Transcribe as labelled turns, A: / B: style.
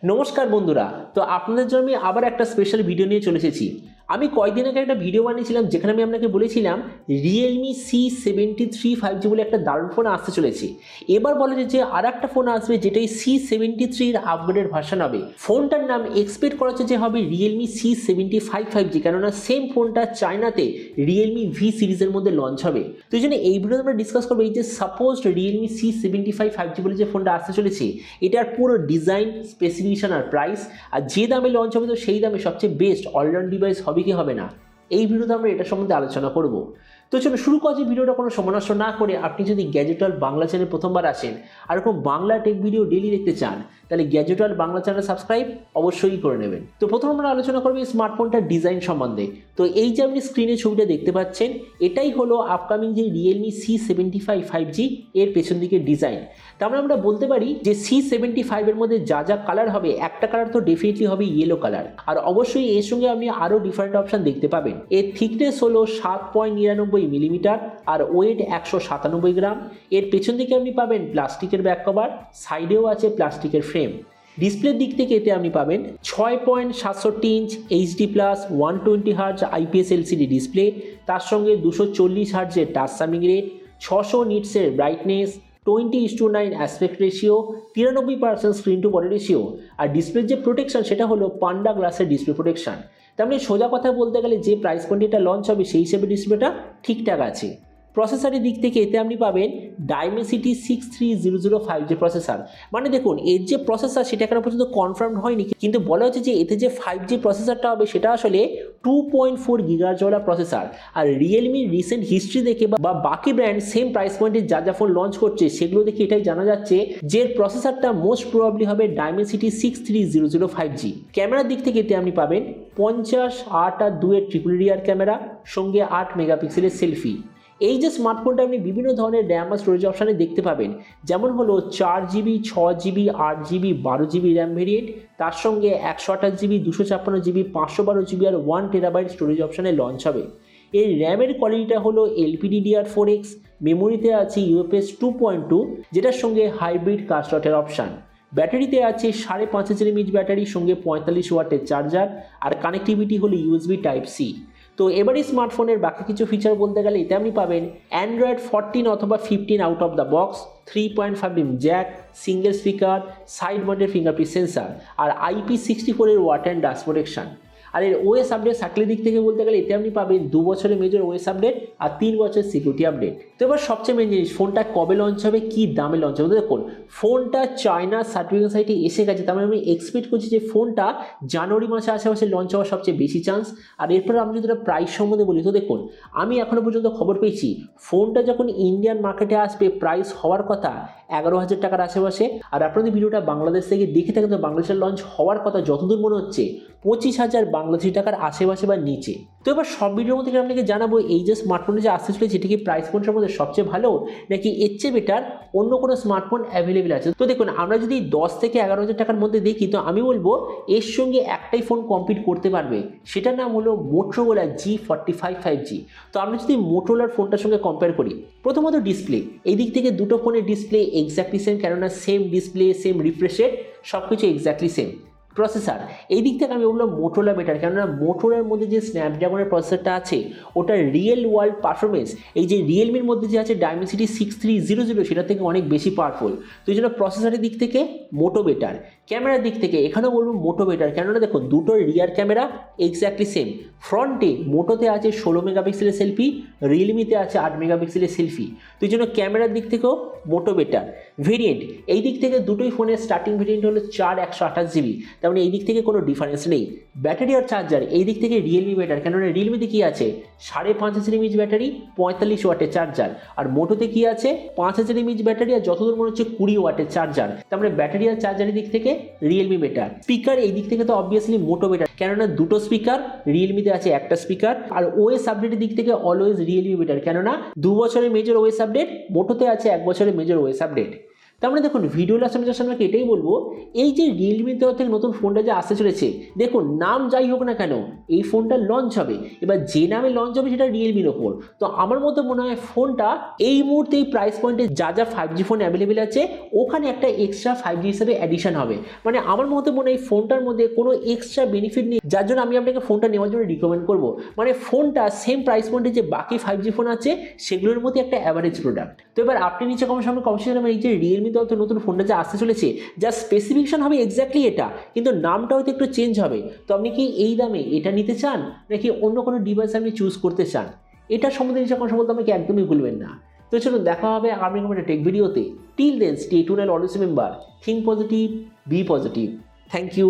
A: নমস্কার বন্ধুরা। তো আপনাদের জন্য আমি আবার একটা স্পেশাল ভিডিও নিয়ে চলে এসেছি। আমি কয়েকদিন আগে একটা ভিডিও বানিয়েছিলাম যেখানে আমি আপনাকে বলেছিলাম রিয়েলমি C73 5G বলে একটা দারুণ ফোন আসতে চলেছে। এবার বলা যায় যে আর একটা ফোন আসবে যেটাই C73 এর আপগ্রেডেড ভার্সন হবে। ফোনটার নাম এক্সপেক্ট করা হচ্ছে যে হবে রিয়েলমি C75 5G, কেননা সেম ফোনটা চায়নাতে রিয়েলমি ভি সিরিজের মধ্যে লঞ্চ হবে। তো এই জন্য এই ভিডিওতে আমরা ডিসকাস করবো এই যে সাপোজ রিয়েলমি C75 5G বলে যে ফোনটা আসতে চলেছে, এটার পুরো ডিজাইন, স্পেসিফিকেশন আর প্রাইস, আর যে দামে লঞ্চ হবে তো সেই দামে সবচেয়ে বেস্ট অলরাউন্ড ডিভাইস হবে কি হবে না, এই ভিডিওতে আমরা এটা সম্বন্ধে আলোচনা করব। তো চলো শুরু করা যে ভিডিওটা কোনো সময় নষ্ট না করে, আপনি যদি গ্যাজেটওয়াল বাংলা চ্যানেল প্রথমবার আসেন আর এরকম বাংলা টেক ভিডিও ডেইলি দেখতে চান, তাহলে গ্যাজেটওয়াল বাংলা চ্যানেল সাবস্ক্রাইব অবশ্যই করে নেবেন। তো প্রথমে আমরা আলোচনা করবো এই স্মার্টফোনটার ডিজাইন সম্বন্ধে। তো এই যে আপনি স্ক্রিনে ছবিটা দেখতে পাচ্ছেন, এটাই হলো আপকামিং যে রিয়েলমি C75 5G এর পেছন দিকের ডিজাইন। তার মানে আমরা বলতে পারি যে C75 এর মধ্যে যা যা কালার হবে, একটা কালার তো ডেফিনেটলি হবে ইয়েলো কালার, আর অবশ্যই এর সঙ্গে আপনি আরও ডিফারেন্ট অপশন দেখতে পাবেন। এর থিকনেস হলো 7.99 মিলিমিটার আর ওয়েট 197 গ্রাম। এর পেছন দিকে আপনি পাবেন প্লাস্টিকের ব্যাক কভার, সাইডেও আছে প্লাস্টিকের ফ্রেম। ডিসপ্লের দিক থেকে এতে আপনি পাবেন 6.67 inch HD plus 120 hertz IPS LCD display, তার সঙ্গে 240 হার্জের টাচ সামিং রেট, 600 নিটসের brightness, 20:9 aspect ratio, 93% screen to body ratio. আর ডিসপ্লের যে প্রোটেকশন সেটা হলো পান্ডা গ্লাসের ডিসপ্লে প্রোটেকশন। তার মানে সোজা কথা বলতে গেলে যে প্রাইস পয়েন্টে এটা লঞ্চ হবে সেই হিসেবে ডিসপ্লেটা ঠিকঠাক আছে। প্রসেসরের দিক থেকে এতে আপনি পাবেন Dimensity 6300 5G প্রসেসর। মানে দেখুন, এর যে প্রসেসর সেটা এখনো পর্যন্ত কনফার্ম হয়নি, কিন্তু বলা হচ্ছে যে এতে যে 5G প্রসেসরটা হবে সেটা আসলে 2.4 GHz ওয়ালা প্রসেসর। আর রিয়েলমির রিসেন্ট হিস্ট্রি দেখে বা বাকি ব্র্যান্ড সেম প্রাইস পয়েন্টে যা যা ফোন লঞ্চ করছে সেগুলো দেখে এটাই জানা যাচ্ছে যে প্রসেসরটা মোস্ট প্রবাবলি হবে Dimensity 6300 5G। ক্যামেরার দিক থেকে এতে আপনি পাবেন 50, 8 আর 2 এর ট্রিপল রিয়ার ক্যামেরা, সঙ্গে 8 মেগাপিক্সেলের সেলফি। এই যে স্মার্টফোনটা আপনি বিভিন্ন ধরনের র্যাম আর স্টোরেজ অপশানে দেখতে পাবেন, যেমন হলো 4GB, 6GB, 8GB, 12GB RAM variant, তার সঙ্গে 128GB, 256GB, 512GB আর 1TB স্টোরেজ অপশানে লঞ্চ হবে। এর র্যামের কোয়ালিটিটা হলো LPDDR4X, মেমোরিতে আছে UFS 2.2 যেটার সঙ্গে হাইব্রিড কার স্লটের অপশান। ব্যাটারিতে আছে 5.5 mAh ব্যাটারি, সঙ্গে 45 ওয়াটের চার্জার, আর কানেক্টিভিটি হলো USB Type-C। তো এবারই স্মার্টফোনের বাকি কিছু ফিচার বলতে গেলে এতে আপনি পাবেন Android 14 অথবা 15 out of the box, 3.5mm jack, single speaker, side mounted fingerprint sensor, আর IP64 এর ওয়াটার অ্যান্ড ডাস্ট প্রোটেকশন। আর এর OS আপডেট সার্কেলের দিক থেকে বলতে গেলে এতে আপনি পাবেন 2 বছরের মেজর OS আপডেট আর 3 বছরের সিকিউরিটি আপডেট। তো এবার সবচেয়ে মেন জিনিস, ফোনটা কবে লঞ্চ হবে, কি দামে লঞ্চ হবে। দেখুন, ফোনটা চায়না সার্টিফিকেশন সাইটে এসে গেছে, তার মানে আমি এক্সপেক্ট করছি যে ফোনটা জানুয়ারি মাসে আশেপাশে লঞ্চ হওয়ার সবচেয়ে বেশি চান্স। আর এরপর আমি যদি প্রাইস সম্বন্ধে বলি, তো দেখুন আমি এখনো পর্যন্ত খবর পেয়েছি ফোনটা যখন ইন্ডিয়ান মার্কেটে আসবে প্রাইস হওয়ার কথা 11,000 টাকার আশেপাশে। আর আপনাদের ভিডিওটা বাংলাদেশ থেকে দেখে থাকেন তো বাংলাদেশের লঞ্চ হওয়ার কথা যতদূর মনে হচ্ছে 25,000 বাংলাদেশি টাকার আশেপাশে বা নিচে। তো এবার সব ভিডিওর মধ্যে আপনাকে জানাবো এই যে স্মার্টফোনটা যে আসতে চলেছে সেটা কি প্রাইস পয়েন্টের মধ্যে সবচেয়ে ভালো, নাকি এর চেয়ে বেটার অন্য কোনো স্মার্টফোন অ্যাভেলেবেল আছে। তো দেখুন, আমরা যদি 10 থেকে 11,000 টাকার মধ্যে দেখি, তো আমি বলবো এর সঙ্গে একটাই ফোন কম্পিট করতে পারবে, সেটার নাম হলো Motorola G45 5G। তো আমরা যদি মোটোরোলার ফোনটার সঙ্গে কম্পেয়ার করি, প্রথমত ডিসপ্লে, এই দিক থেকে দুটো ফোনের ডিসপ্লে এক্স্যাক্টলি সেম, কেননা same display, same refresh rate, সব কিছু এক্স্যাক্টলি সেম। প্রসেসর, এই দিক থেকে আমি বলবো মোটোরোলা বেটার, কেননা মোটোরোলার মধ্যে যে স্ন্যাপড্রাগনের প্রসেসরটা আছে ওটা রিয়েল ওয়ার্ল্ড পারফরমেন্স এই যে রিয়েলমির মধ্যে যে আছে Dimensity 6300 সেটা থেকে অনেক বেশি পাওয়ারফুল। তো এই জন্য প্রসেসরের দিক থেকে মোটো বেটার। ক্যামেরার দিক থেকে এখানেও বলবো মোটো বেটার, কেননা দেখুন দুটোর রিয়ার ক্যামেরা এক্স্যাক্টলি সেম। ফ্রন্টে মোটোতে আছে 16 মেগাপিক্সেলের সেলফি, রিয়েলমিতে আছে 8 মেগাপিক্সেলের সেলফি। তো এই জন্য ক্যামেরার দিক থেকেও মোটো বেটার। ভেরিয়েন্ট, এই দিক থেকে দুটোই ফোনের স্টার্টিং ভেরিয়েন্ট হলো 4/128GB, তার মানে এই দিক থেকে কোনো ডিফারেন্স নেই। ব্যাটারি আর চার্জার, এই দিক থেকে রিয়েলমি বেটার, কেননা রিয়েলমিতে কি আছে 5.5 mAh ব্যাটারি, 45 ওয়াটের চার্জার, আর মোটোতে কি আছে 5,000 mAh ব্যাটারি আর যতদূর মনে হচ্ছে 20 ওয়াটের চার্জার। তার মানে ব্যাটারি আর চার্জারের দিক থেকে রিয়েলমি বেটার। স্পিকার, এই দিক থেকে তো অবভিয়াসলি মোটো বেটার, কেননা দুটো স্পিকার, রিয়েলমিতে আছে একটা স্পিকার। আর OS আপডেটের দিক থেকে অলওয়েজ রিয়েলমি বেটার, কেননা 2 বছরের মেজর OS আপডেট, মোটোতে আছে 1 বছরের মেজর OS আপডেট। তার মানে দেখুন ভিডিও লাস্ট আমি জাস্ট আপনাকে এটাই বলবো, এই যে রিয়েলমির তরফ থেকে নতুন ফোনটা যে আসতে চলেছে, দেখুন নাম যাই হোক না কেন এই ফোনটা লঞ্চ হবে, এবার যে নামে লঞ্চ হবে সেটা রিয়েলমির ওপর। তো আমার মতে মনে হয় ফোনটা এই মুহূর্তে এই প্রাইস পয়েন্টে যা যা 5G ফোন অ্যাভেলেবেল আছে ওখানে একটা এক্সট্রা 5G হিসেবে অ্যাডিশন হবে। মানে আমার মতে মনে হয় এই ফোনটার মধ্যে কোনো এক্সট্রা বেনিফিট নেই, যার জন্য আমি আপনাকে ফোনটা নেওয়ার জন্য রিকমেন্ড করবো। মানে ফোনটা সেম প্রাইস পয়েন্টে যে বাকি 5G ফোন আছে সেগুলোর মধ্যে একটা অ্যাভারেজ প্রোডাক্ট। তো এবার আপনি নিচে কমেন্ট এই যে রিয়েলমি তরফ থেকে নতুন ফোনটা যে আসতে চলেছে, যা স্পেসিফিকেশন হবে এক্স্যাক্টলি এটা, কিন্তু নামটা হয়তো একটু চেঞ্জ হবে। তো আপনি কি এই দামে এটা নিতে চান নাকি অন্য কোনো ডিভাইস আপনি চুজ করতে চান? এটা সম্বন্ধে নিচে কমেন্ট বলতে আমাকে একদমই ভুলবেন না। তো চলুন দেখা হবে আগামী কোনো একটা টেক ভিডিওতে। Till then stay tuned and always remember, think positive, be positive. Thank you.